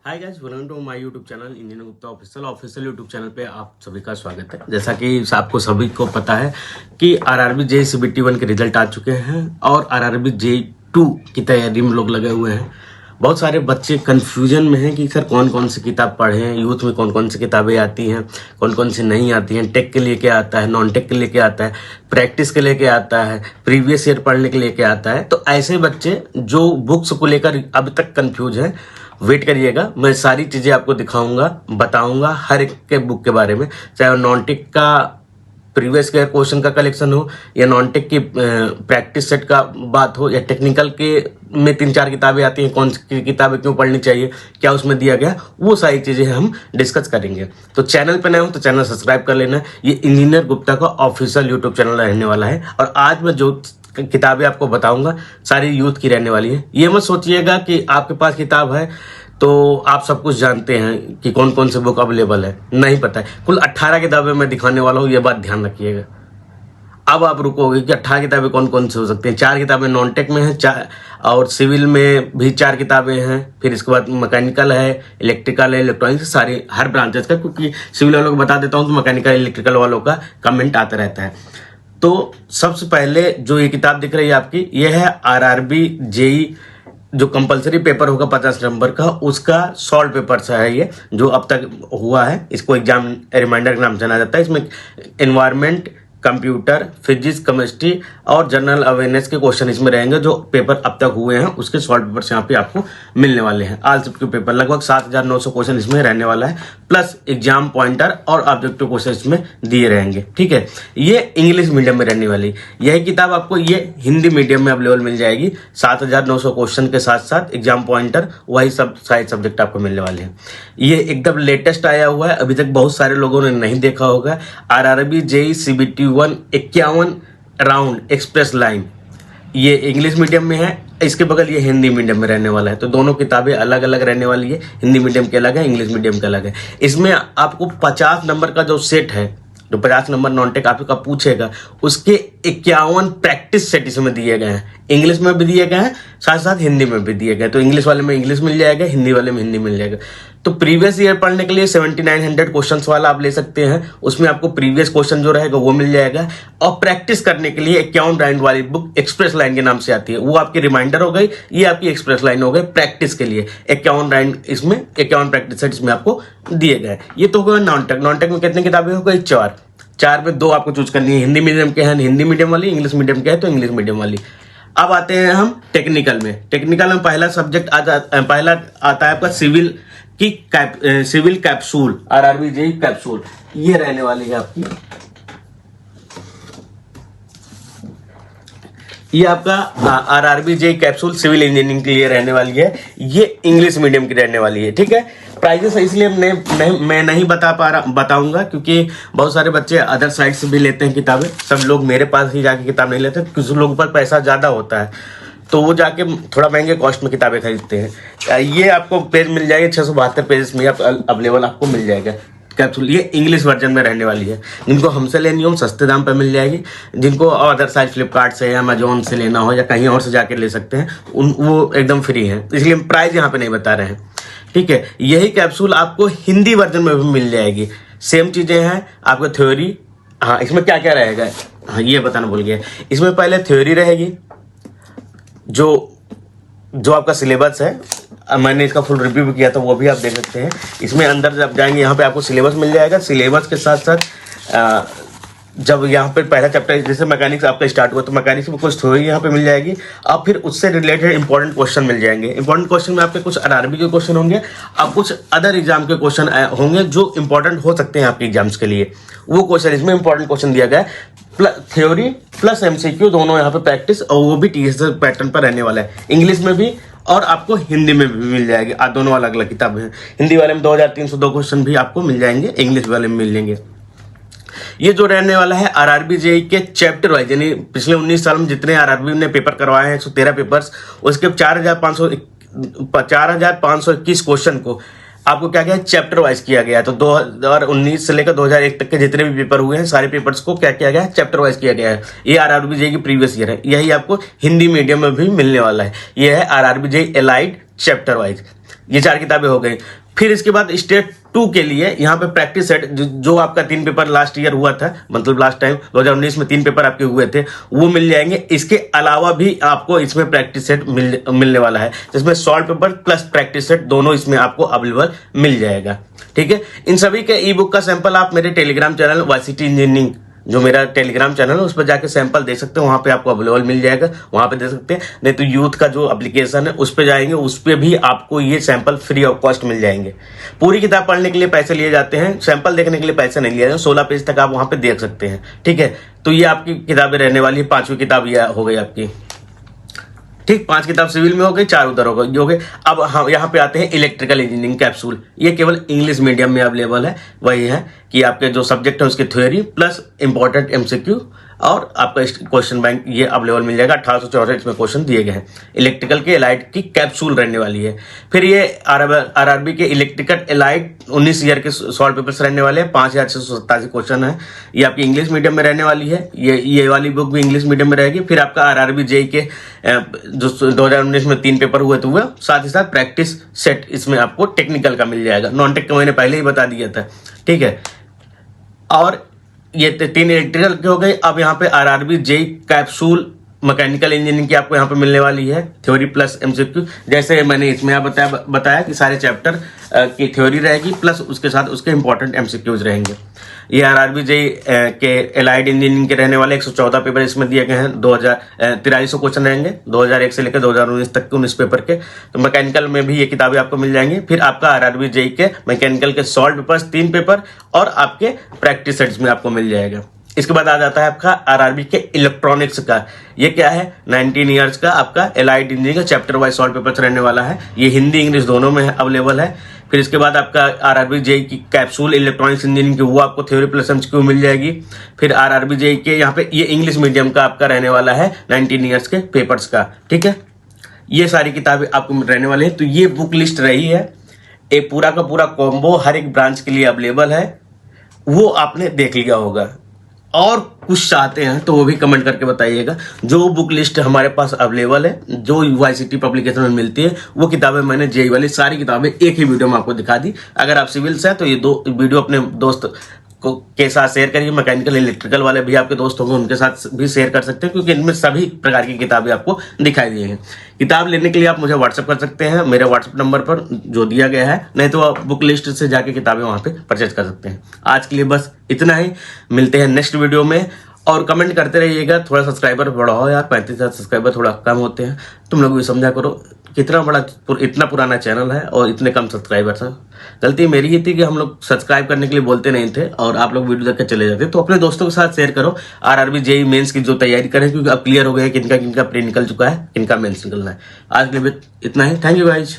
Hi guys, welcome to my YouTube channel engineer Gupta official YouTube channel पे आप सभी का स्वागत है। जैसा कि आपको सभी को पता है कि आरआरबी जेईई सीबीटी 1 के रिजल्ट आ चुके हैं और आरआरबी जेईई 2 की तैयारी में लोग लगे हुए हैं। बहुत सारे बच्चे कंफ्यूजन में हैं कि सर कौन कौन सी किताब पढ़ें, यूथ में कौन कौन सी किताबें आती हैं, कौन कौन सी नहीं आती हैं, टेक के लिए क्या आता है, नॉन टेक के लिए क्या आता है, प्रैक्टिस के लिए क्या आता है, प्रीवियस ईयर पढ़ने के लिए क्या आता है। तो ऐसे बच्चे जो बुक्स को लेकर अब तक कंफ्यूज हैं, वेट करिएगा। मैं सारी चीजें आपको दिखाऊंगा, बताऊंगा हर एक के बुक के बारे में, चाहे वो नॉन टेक का प्रीवियस ईयर क्वेश्चन का कलेक्शन हो या नॉन टेक की प्रैक्टिस सेट का बात हो या टेक्निकल के में 3-4 किताबें आती हैं, कौन सी किताबें क्यों पढ़नी चाहिए, क्या उसमें दिया गया, वो सारी चीजें हम डिस्कस करेंगे। तो चैनल पे नए हो तो चैनल सब्सक्राइब कर लेना। ये इंजीनियर गुप्ता का ऑफिशियल यूट्यूब चैनल रहने वाला है और आज मैं जो किताबें आपको बताऊंगा सारी यूथ की रहने वाली है। ये मत सोचिएगा कि आपके पास किताब है तो आप सब कुछ जानते हैं कि कौन कौन से बुक अवेलेबल है, नहीं पता है। कुल 18 किताबें मैं दिखाने वाला हूँ, ये बात ध्यान रखिएगा। अब आप रुकोगे कि 18 किताबें कौन कौन सी हो सकती हैं। 4 किताबें नॉन टेक में हैं, और सिविल में भी 4 किताबें हैं, फिर इसके बाद मैकेनिकल है, इलेक्ट्रिकल है, इलेक्ट्रॉनिक्स, सारी हर ब्रांचेस का, क्योंकि सिविल वालों को बता देता हूँ तो मैकेनिकल इलेक्ट्रिकल वालों का कमेंट आता रहता है। तो सबसे पहले जो ये किताब दिख रही है आपकी, ये है आरआरबी जेईई जो कंपलसरी पेपर होगा 50 नंबर का, उसका सॉल्व पेपर सा है ये, जो अब तक हुआ है। इसको एग्जाम रिमाइंडर के नाम से जाना जाता है। इसमें एनवायरमेंट, कंप्यूटर, फिजिक्स, केमिस्ट्री और जनरल अवेयरनेस के क्वेश्चन इसमें रहेंगे। जो पेपर अब तक हुए हैं उसके सॉल्व पेपर्स यहाँ पे आपको मिलने वाले हैं। ऑल सब्जेक्ट के पेपर लगभग 7900 क्वेश्चन इसमें रहने वाला है, प्लस एग्जाम पॉइंटर और ऑब्जेक्टिव क्वेश्चन इसमें दिए रहेंगे। ठीक है, ये इंग्लिश मीडियम में रहने वाली। यही किताब आपको ये हिंदी मीडियम में अवेलेबल मिल जाएगी। 7900 क्वेश्चन के साथ साथ एग्जाम पॉइंटर, वही सब सारे सब्जेक्ट आपको मिलने वाले हैं। ये एकदम लेटेस्ट आया हुआ है, अभी तक बहुत सारे लोगों ने नहीं देखा होगा। RRB JEE CBT 1 51 round express line, ये इंग्लिश मीडियम में है। इसके बगल ये हिंदी मीडियम में रहने वाला है। तो दोनों किताबें अलग अलग रहने वाली है, हिंदी मीडियम के अलग है, इंग्लिश मीडियम के अलग है। इसमें आपको 50 नंबर का जो सेट है, जो 50 नंबर नॉन टेक आपका पूछेगा, उसके 51 प्रैक्टिस सेट इसमें दिए गए हैं। इंग्लिश में भी दिए गए हैं, साथ साथ हिंदी में भी दिए गए। तो इंग्लिश वाले में इंग्लिश मिल जाएगा, हिंदी वाले में हिंदी मिल जाएगा। तो प्रीवियस ईयर पढ़ने के लिए 7900 क्वेश्चंस वाला आप ले सकते हैं, उसमें आपको प्रीवियस क्वेश्चन जो रहेगा वो मिल जाएगा। और प्रैक्टिस करने के लिए 51 राउंड वाली बुक एक्सप्रेस लाइन के नाम से आती है, वो आपकी रिमाइंडर हो गई, ये आपकी एक्सप्रेस लाइन हो गई प्रैक्टिस के लिए। 51 राउंड इसमें 51 प्रैक्टिस सेट इसमें आपको दिए गए। ये तो होगा नॉन टेक। नॉन टेक में कितनी किताबें हो गई? 4 में 2 आपको चूज करनी है। हिंदी मीडियम के हैं हिंदी मीडियम वाली, इंग्लिश मीडियम के है तो इंग्लिश मीडियम वाली। अब आते हैं हम टेक्निकल में। टेक्निकल में पहला सब्जेक्ट पहला आता है आपका सिविल की civil capsule, RRB JE capsule, ये रहने वाली है आपकी। ये आपका RRB JE capsule civil engineering के लिए रहने वाली है। ये इंग्लिश मीडियम की रहने वाली है। ठीक है, प्राइजेस इसलिए मैं नहीं बताऊंगा क्योंकि बहुत सारे बच्चे अदर साइड से भी लेते हैं किताबें। सब लोग मेरे पास ही जाके किताब नहीं लेते, कुछ लोगों पर पैसा ज्यादा होता है तो वो जाके थोड़ा महंगे कॉस्ट में किताबें खरीदते हैं। ये आपको पेज मिल जाएगी 672 पेज में अवेलेबल आपको मिल जाएगा कैप्सूल। ये इंग्लिश वर्जन में रहने वाली है। जिनको हमसे लेनी हो सस्ते दाम पर मिल जाएगी, जिनको अदर साइड फ्लिपकार्ट से या अमेजोन से लेना हो या कहीं और से जाके ले सकते हैं, वो एकदम फ्री है, इसलिए प्राइस यहाँ पे नहीं बता रहे हैं। ठीक है, यही कैप्सूल आपको हिंदी वर्जन में भी मिल जाएगी। सेम चीजें हैं आपको थ्योरी। हाँ, इसमें क्या क्या रहेगा, हाँ ये बताना भूल गया। इसमें पहले थ्योरी रहेगी, जो आपका सिलेबस है। मैंने इसका फुल रिव्यू भी किया था, वो भी आप देख सकते हैं। इसमें अंदर जब जाएंगे यहाँ पे आपको सिलेबस मिल जाएगा। सिलेबस के साथ साथ जब यहाँ पे पहला चैप्टर जैसे मैकेनिक्स आपका स्टार्ट हुआ तो मैकेनिक्स में कुछ थ्योरी यहाँ पे मिल जाएगी और फिर उससे रिलेटेड इंपॉर्टेंट क्वेश्चन मिल जाएंगे। इंपॉर्टेंट क्वेश्चन में आपके कुछ आरआरबी के क्वेश्चन होंगे और कुछ अदर एग्जाम के क्वेश्चन होंगे जो इंपॉर्टेंट हो सकते हैं आपके एग्जाम्स के लिए। वो क्वेश्चन इसमें इंपॉर्टेंट क्वेश्चन दिया गया है। थ्योरी प्लस एमसीक्यू दोनों यहाँ पे प्रैक्टिस, और वो भी टीएस पैटर्न पर रहने वाला है। इंग्लिश में भी और आपको हिंदी में भी मिल जाएगी। दोनों अलग अलग किताबें हैं। हिंदी वाले में 2302 क्वेश्चन भी आपको मिल जाएंगे, इंग्लिश वाले में मिल जाएंगे। ये जो रहने वाला है आरआरबी जेईई के चैप्टर वाइज, यानी पिछले 19 साल में जितने आरआरबी ने पेपर करवाए हैं 113 पेपर्स, उसके 4521 क्वेश्चन को आपको क्या किया, चैप्टर वाइज किया गया है। तो 2019 से लेकर 2001 तक के जितने भी पेपर हुए हैं सारे पेपर्स को क्या किया गया है, चैप्टर वाइज किया गया है। ये आरआरबी जेईई की प्रीवियस ईयर है। यही आपको हिंदी मीडियम में भी मिलने वाला है। ये है RRB JEE allied chapter wise. ये 4 किताबें हो गई। फिर इसके बाद स्टेट 2 के लिए यहाँ पे प्रैक्टिस सेट जो आपका 3 पेपर लास्ट ईयर हुआ था, मतलब लास्ट टाइम 2019 में 3 पेपर आपके हुए थे, वो मिल जाएंगे। इसके अलावा भी आपको इसमें प्रैक्टिस सेट मिलने वाला है, जिसमें solve paper plus practice set दोनों इसमें आपको अवेलेबल मिल जाएगा। ठीक है, इन सभी के ई बुक का सैंपल आप मेरे टेलीग्राम चैनल वाईसीटी इंजीनियरिंग, जो मेरा टेलीग्राम चैनल है, उस पर जाके सैंपल दे सकते हो, वहां पे आपको अवेलेबल मिल जाएगा, वहां पे दे सकते हैं। नहीं तो यूथ का जो एप्लीकेशन है उस पे जाएंगे, उस पे भी आपको ये सैंपल फ्री ऑफ कॉस्ट मिल जाएंगे। पूरी किताब पढ़ने के लिए पैसे लिए जाते हैं, सैंपल देखने के लिए पैसे नहीं लिए जाते। 16 पेज तक आप वहां पे देख सकते हैं। ठीक है, तो ये आपकी किताबें रहने वाली है। 5वीं किताब ये हो गई आपकी। ठीक, 5 किताब सिविल में हो गई, 4 उधर हो गई। अब हम यहाँ पे आते हैं इलेक्ट्रिकल इंजीनियरिंग कैप्सूल। ये केवल इंग्लिश मीडियम में अवेलेबल है। वही है कि आपके जो सब्जेक्ट है उसकी थ्योरी प्लस इंपॉर्टेंट एमसीक्यू और आपका क्वेश्चन बैंक ये अवेलेबल मिल जाएगा। 1864 इसमें क्वेश्चन दिए गए हैं। इलेक्ट्रिकल के एलाइड की कैप्सूल रहने वाली है। फिर ये आरआरबी के इलेक्ट्रिकल एलाइड 19 ईयर के सॉल्व पेपर्स रहने वाले हैं। 5687 क्वेश्चन है। ये आपकी इंग्लिश मीडियम में रहने वाली है। ये वाली बुक भी इंग्लिश मीडियम में रहेगी। फिर आपका आरआरबी जेई के जो 2019 में 3 पेपर हुए थे वो, साथ ही साथ प्रैक्टिस सेट इसमें आपको टेक्निकल का मिल जाएगा। नॉन टेक का मैंने पहले ही बता दिया था। ठीक है, और ये 3 इलेक्ट्रिकल के हो गए। अब यहाँ पे RRB JE capsule mechanical engineering की आपको यहाँ पे मिलने वाली है, थ्योरी प्लस एमसीक्यू। जैसे मैंने इसमें बताया कि सारे चैप्टर की थ्योरी रहेगी प्लस उसके साथ उसके इंपॉर्टेंट एमसीक्यूज रहेंगे। ये आरआरबी जेई के एलाइड इंजीनियरिंग के रहने वाले 114 पेपर इसमें दिए गए हैं। 2300 क्वेश्चन रहेंगे 2001 से लेकर 2019 तक के 19 पेपर के। तो मैकेनिकल में भी ये किताबें आपको मिल जाएंगी। फिर आपका आरआरबी जेई के मैकेनिकल के सॉल्व पेपर्स 3 पेपर और आपके प्रैक्टिस सेट्स में आपको मिल जाएगा। इसके बाद आ जाता है आपका आरआरबी के इलेक्ट्रॉनिक्स का। ये क्या है, 19 ईयर्स का आपका एलाइड इंजीनियरिंग का चैप्टर वाइज सॉल्व पेपर्स रहने वाला है। ये हिंदी इंग्लिश दोनों में अवेलेबल है। फिर इसके बाद आपका आरआरबी जेई की कैप्सूल इलेक्ट्रॉनिक्स इंजीनियरिंग की, वो आपको थ्योरी प्लस एमसीक्यू मिल जाएगी। फिर आरआरबी जेई के यहाँ पे ये इंग्लिश मीडियम का आपका रहने वाला है 19 ईयर्स के पेपर्स का। ठीक है, ये सारी किताबें आपको रहने वाली है। तो ये बुक लिस्ट रही है, एक पूरा का पूरा कॉम्बो हर एक ब्रांच के लिए अवेलेबल है। वो आपने देख लिया होगा। और कुछ चाहते हैं तो वो भी कमेंट करके बताइएगा। जो बुक लिस्ट हमारे पास अवेलेबल है, जो यूआईसीटी पब्लिकेशन में मिलती है, वो किताबें मैंने जेई वाली सारी किताबें एक ही वीडियो में आपको दिखा दी। अगर आप सिविल से हैं तो ये 2 वीडियो अपने दोस्त के साथ शेयर करिए। मैकेनिकल इलेक्ट्रिकल वाले भी आपके दोस्त होंगे, उनके साथ भी शेयर कर सकते हैं, क्योंकि इनमें सभी प्रकार की किताबें आपको दिखाई दी हैं। किताब लेने के लिए आप मुझे व्हाट्सएप कर सकते हैं मेरे व्हाट्सएप नंबर पर जो दिया गया है, नहीं तो आप बुक लिस्ट से जाके किताबें वहां पे परचेज कर सकते हैं। आज के लिए बस इतना ही, मिलते हैं नेक्स्ट वीडियो में। और कमेंट करते रहिएगा, थोड़ा सब्सक्राइबर बढ़ाओ यार, 35,000 सब्सक्राइबर थोड़ा कम होते हैं। तुम लोग भी समझा करो, कितना बड़ा इतना पुराना चैनल है और इतने कम सब्सक्राइबर्स हैं। गलती मेरी ही थी कि हम लोग सब्सक्राइब करने के लिए बोलते नहीं थे और आप लोग वीडियो देख कर चले जाते। तो अपने दोस्तों के साथ शेयर करो। आरआरबी जेई मेंस की जो तैयारी करें, क्योंकि अब क्लियर हो गया है किनका किनका प्री निकल चुका है, किनका मेंस निकलना है। आज के लिए इतना ही। Thank you guys.